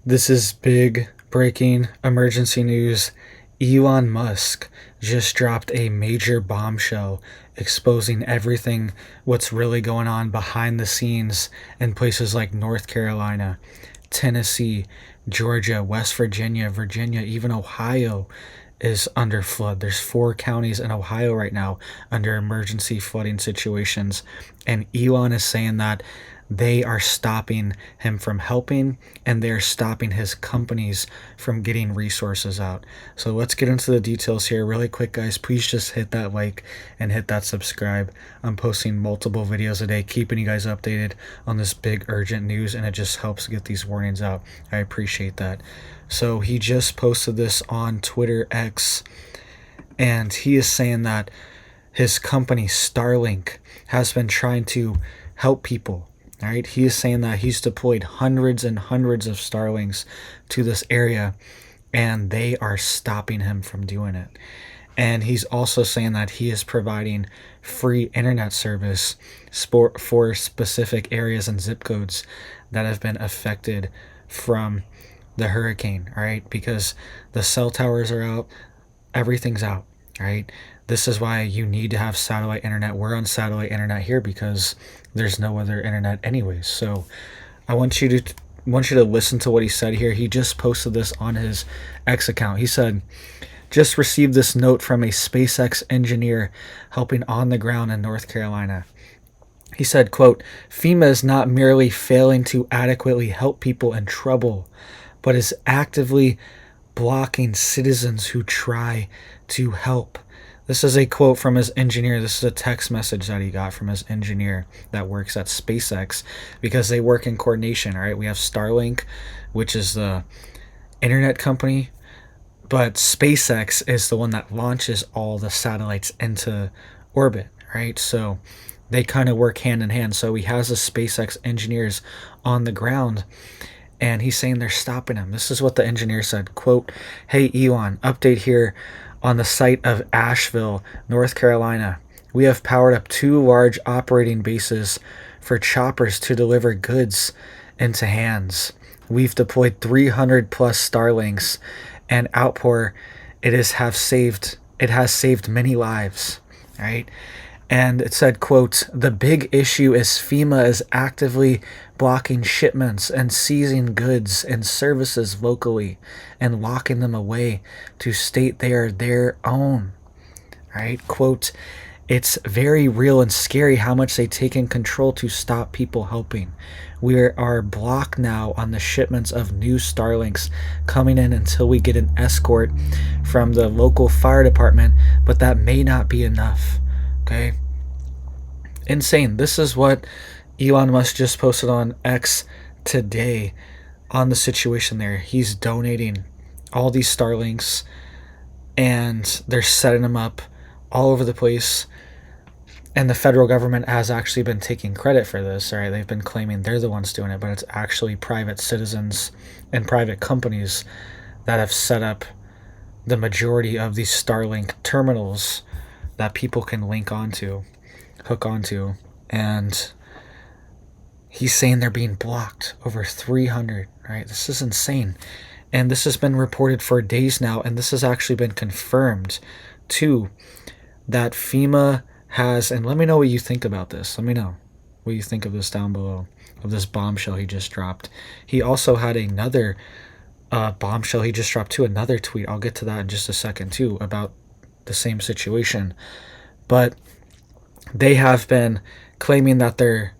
This is big breaking emergency news. Elon Musk just dropped a major bombshell exposing everything what's really going on behind the scenes in places like North Carolina, Tennessee, Georgia, West Virginia, even Ohio is under flood. There's 4 counties in Ohio right now under emergency flooding situations. And Elon is saying that they are stopping him from helping and they're stopping his companies from getting resources out. So let's get into the details here really quick, guys. Please just hit that like and hit that subscribe. I'm posting multiple videos a day, keeping you guys updated on this big urgent news, and it just helps get these warnings out. I appreciate that. So he just posted this on Twitter X, and he is saying that his company Starlink has been trying to help people. All right, he is saying that he's deployed hundreds and hundreds of Starlinks to this area, and they are stopping him from doing it. And he's also saying that he is providing free internet service for specific areas and zip codes that have been affected from the hurricane, all right? Because the cell towers are out, everything's out, right? This is why you need to have satellite internet. We're on satellite internet here because there's no other internet anyways. So I want you to listen to what he said here. He just posted this on his X account. He said, just received this note from a SpaceX engineer helping on the ground in North Carolina. He said, quote, FEMA is not merely failing to adequately help people in trouble, but is actively blocking citizens who try to help. This is a quote from his engineer. This is a text message that he got from his engineer that works at SpaceX, because they work in coordination, all right? We have Starlink, which is the internet company, but SpaceX is the one that launches all the satellites into orbit, right? So they kind of work hand in hand. So he has the SpaceX engineers on the ground, and he's saying they're stopping him. This is what the engineer said, quote, hey, Elon, update here on the site of Asheville, North Carolina. We have powered up 2 large operating bases for choppers to deliver goods into hands. We've deployed 300 plus Starlinks, and outpour it has saved many lives, right? And it said, quote, the big issue is FEMA is actively blocking shipments and seizing goods and services locally and locking them away to state they are their own, right? Quote, it's very real and scary how much they take in control to stop people helping. We are blocked now on the shipments of new Starlinks coming in until we get an escort from the local fire department, but that may not be enough. Okay, insane. This is what Elon Musk just posted on X today on the situation there. He's donating all these Starlinks, and they're setting them up all over the place. And the federal government has actually been taking credit for this. All right, they've been claiming they're the ones doing it, but it's actually private citizens and private companies that have set up the majority of these Starlink terminals that people can hook onto, and he's saying they're being blocked. Over 300, right? This is insane. And this has been reported for days now, and this has actually been confirmed too, that FEMA has, and let me know what you think about this. Let me know what you think of this down below, of this bombshell he just dropped. He also had another bombshell he just dropped too, another tweet. I'll get to that in just a second too, about the same situation. But they have been claiming that they're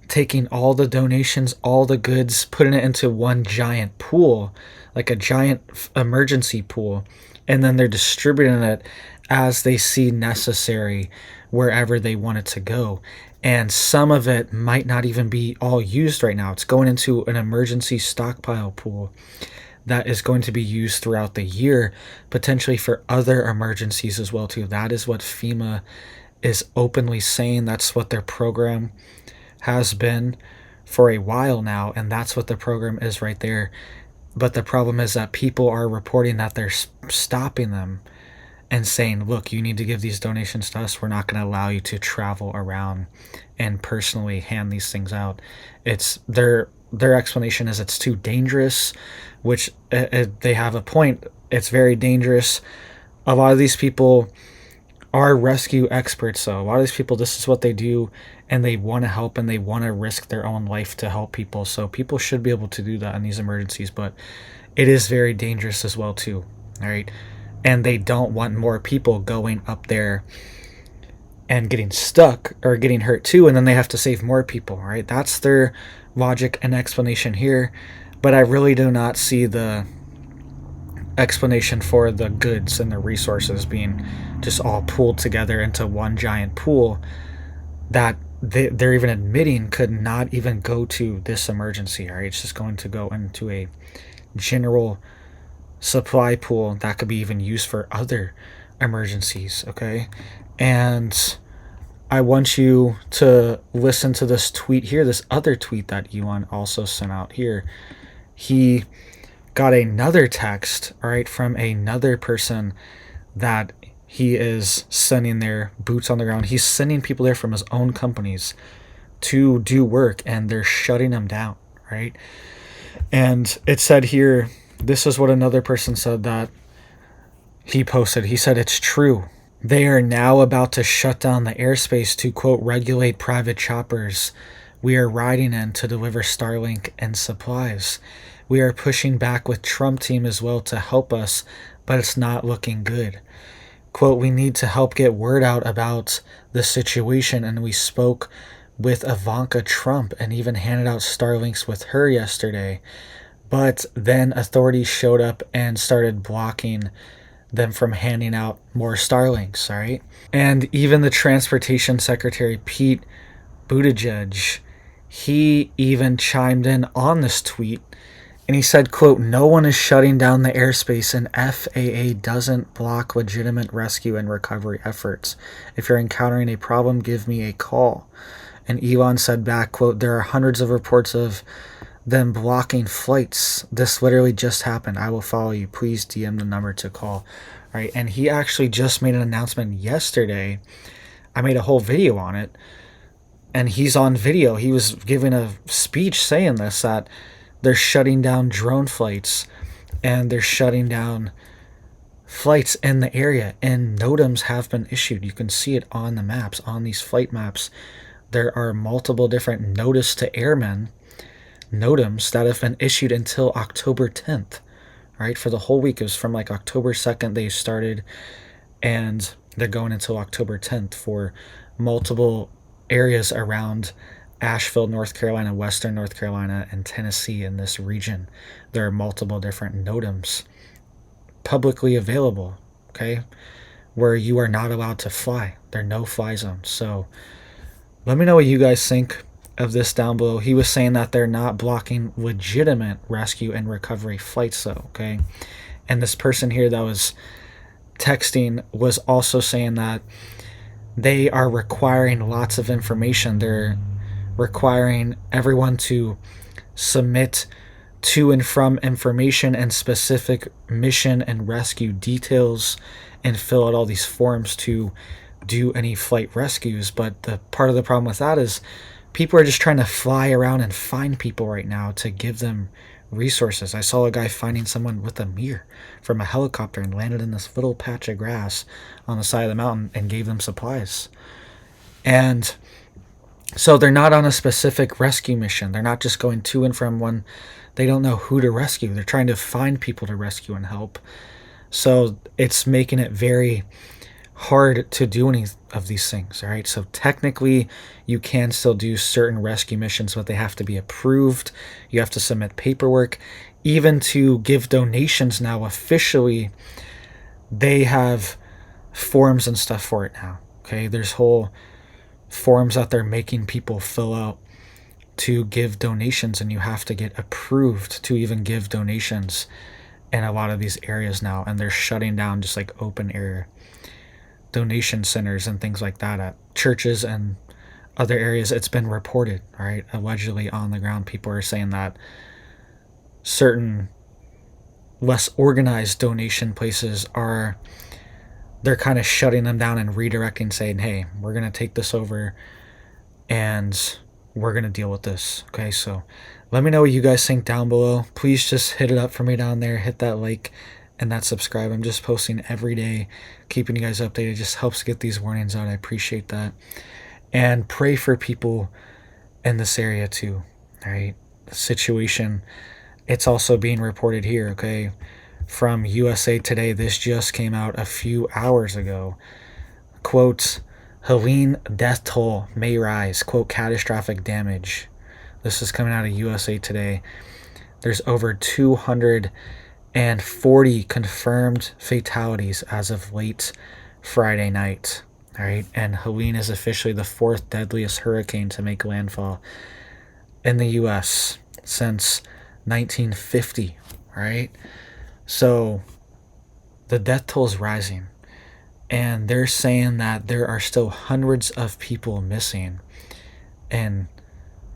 taking all the donations, all the goods, putting it into one giant pool, like a giant emergency pool, and then they're distributing it as they see necessary wherever they want it to go. And some of it might not even be all used right now. It's going into an emergency stockpile pool that is going to be used throughout the year, potentially for other emergencies as well too. That is what FEMA is openly saying. That's what their program has been for a while now, and that's what the program is right there. But the problem is that people are reporting that they're stopping them and saying, look, you need to give these donations to us. We're not going to allow you to travel around and personally hand these things out. They're their explanation is it's too dangerous, which they have a point. It's very dangerous. A lot of these people are rescue experts, though. A lot of these people, this is what they do, and they want to help, and they want to risk their own life to help people. So people should be able to do that in these emergencies, but it is very dangerous as well, too. All right. And they don't want more people going up there and getting stuck or getting hurt too, and then they have to save more people, right? That's their logic and explanation here. But I really do not see the explanation for the goods and the resources being just all pooled together into one giant pool that they're even admitting could not even go to this emergency, right? It's just going to go into a general supply pool that could be even used for other emergencies, okay? And I want you to listen to this tweet here, this other tweet that Elon also sent out here. He got another text, all right, from another person that he is sending their boots on the ground. He's sending people there from his own companies to do work, and they're shutting them down, right? And it said here, this is what another person said that he posted. He said, it's true. They are now about to shut down the airspace to, quote, regulate private choppers we are riding in to deliver Starlink and supplies. We are pushing back with Trump team as well to help us, but it's not looking good. Quote, we need to help get word out about the situation, and we spoke with Ivanka Trump and even handed out Starlinks with her yesterday. But then authorities showed up and started blocking them from handing out more Starlinks, all right? And even the Transportation Secretary, Pete Buttigieg, he even chimed in on this tweet, and he said, quote, no one is shutting down the airspace, and FAA doesn't block legitimate rescue and recovery efforts. If you're encountering a problem, give me a call. And Elon said back, quote, there are hundreds of reports of them blocking flights. This literally just happened. I will follow you. Please DM the number to call. All right. And he actually just made an announcement yesterday. I made a whole video on it, and he's on video. He was giving a speech saying this, that they're shutting down drone flights and they're shutting down flights in the area, and NOTAMs have been issued. You can see it on the maps, on these flight maps. There are multiple different notice to airmen NOTAMs that have been issued until October 10th, right? For the whole week. It was from like October 2nd they started, and they're going until October 10th for multiple areas around Asheville, North Carolina, Western North Carolina, and Tennessee. In this region, there are multiple different NOTAMs publicly available, okay, where you are not allowed to fly. There are no-fly zones. So let me know what you guys think of this down below. He was saying that they're not blocking legitimate rescue and recovery flights, though, okay? And this person here that was texting was also saying that they are requiring lots of information. They're requiring everyone to submit to and from information and specific mission and rescue details and fill out all these forms to do any flight rescues. But the part of the problem with that is people are just trying to fly around and find people right now to give them resources. I saw a guy finding someone with a mirror from a helicopter and landed in this little patch of grass on the side of the mountain and gave them supplies. And so they're not on a specific rescue mission. They're not just going to and from one. They don't know who to rescue. They're trying to find people to rescue and help. So it's making it very hard to do any of these things, all right? So technically, you can still do certain rescue missions, but they have to be approved. You have to submit paperwork. Even to give donations now, officially, they have forms and stuff for it now, okay? There's whole forms that they're making people fill out to give donations, and you have to get approved to even give donations in a lot of these areas now. And they're shutting down just like open air donation centers and things like that at churches and other areas. It's been reported, all right, allegedly on the ground. People are saying that certain less organized donation places they're kind of shutting them down and redirecting, saying, hey, we're going to take this over and we're going to deal with this. Okay, so let me know what you guys think down below. Please just hit it up for me down there. Hit that like and that subscribe. I'm just posting every day, keeping you guys updated. It just helps get these warnings out. I appreciate that. And pray for people in this area too. All right, the situation, it's also being reported here. Okay, from USA Today. This just came out a few hours ago. Quote, Helene death toll may rise. Quote, catastrophic damage. This is coming out of USA Today. There's over 240 confirmed fatalities as of late Friday night. All right, and Helene is officially the fourth deadliest hurricane to make landfall in the U.S. since 1950. All right, so the death toll is rising, and they're saying that there are still hundreds of people missing in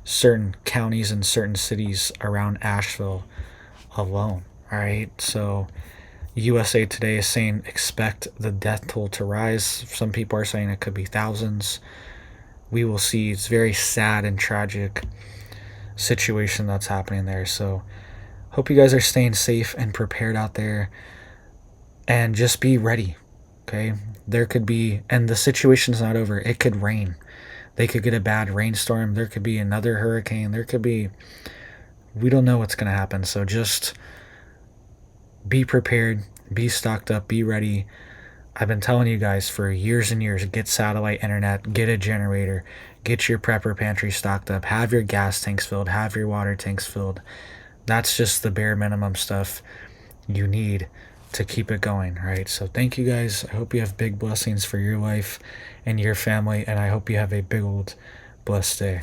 certain counties and certain cities around Asheville alone. All right, so USA Today is saying expect the death toll to rise. Some people are saying it could be thousands. We will see. It's very sad and tragic situation that's happening there. So hope you guys are staying safe and prepared out there, and just be ready. Okay, there could be, and the situation's not over. It could rain. They could get a bad rainstorm. There could be another hurricane. There could be, we don't know what's going to happen. So just be prepared, be stocked up, be ready. I've been telling you guys for years and years, get satellite internet, get a generator, get your prepper pantry stocked up, have your gas tanks filled, have your water tanks filled. That's just the bare minimum stuff you need to keep it going, right? So thank you guys. I hope you have big blessings for your life and your family, and I hope you have a big old blessed day.